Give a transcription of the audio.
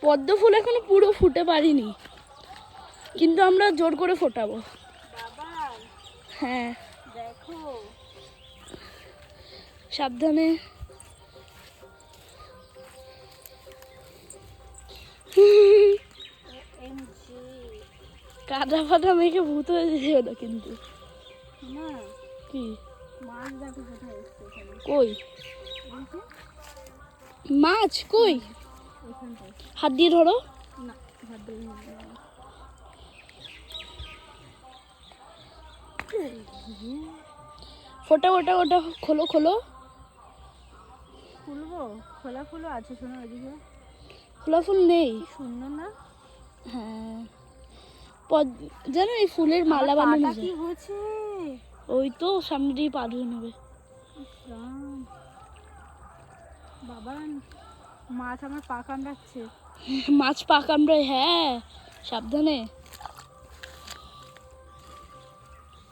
পদ্ম ফুল এখনো পুরো ফুটে পারিনি, কিন্তু আমরা জোর করে ফোটাবো। হ্যাঁ দেখো, সাবধানে। কাদা ফাদা মেখে ভূত হয়ে যেও না কিন্তু। না কি মাছ দেখো কোথায় এসছে এখানে। কই মাছ কই? এখানটায়। হাত দিয়ে ধরো। না হাত দিয়ে নিয়ে যাও। ফোটা ওটা ওটা খোলো খোলো। খুলবো? খোলা ফুলও আছে, শোনো ওইদিকে। খোলা ফুল নেই। কি সুন্দর না? হ্যাঁ জানো এই ফুলের মালা বানানো কি যায়। হয়েছে? ওই তো সামনে দিয়ে পা ধুয়ে নেবে। বাবা, মাছ আমার পা কামড়াচ্ছে। মাছ পা কামড়ায়, হ্যাঁ সাবধানে।